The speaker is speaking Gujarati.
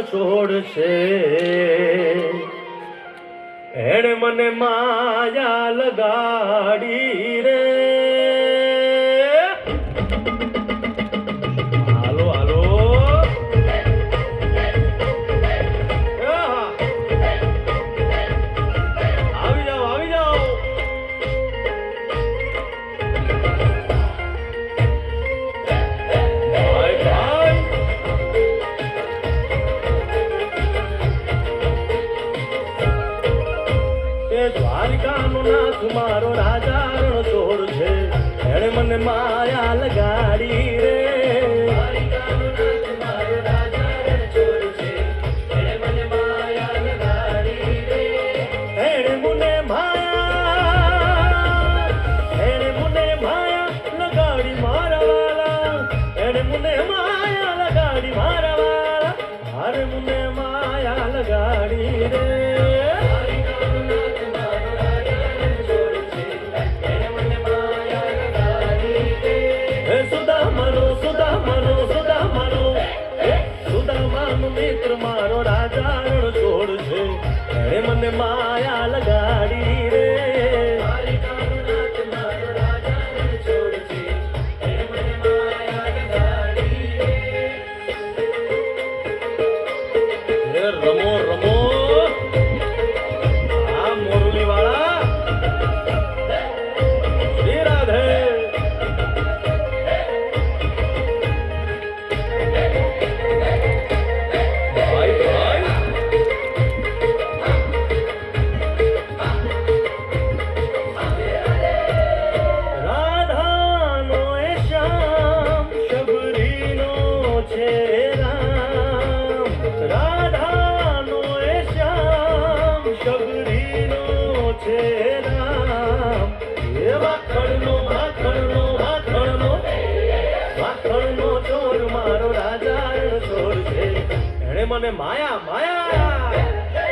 છોડશે એણે મને માયા લગાડી રે હાલો હાલો આવી જાઓ આવી જાઓ દ્વારિકાનો નાથ મારો રાજા રણછોડ છે એણે મને માયા લગાડી રે દ્વારિકાનો નાથ મારો રાજા રણછોડ છે એણે મને માયા લગાડી રે એણે મને માયા લગાડી મારા વાલા એણે મને માયા લગાડી મારા વાલા હારે મને માયા લગાડી રે મિત્ર મારો રાજા રણછોડ છે એણે મને માયા લગાડી રે દ્વારિકાનો નાથ મારો રાજા રણછોડ છે એણે મને માયા લગાડી રે રમો રમો આ મોરલી વાળા શ્રી રાધે મને માયા માયા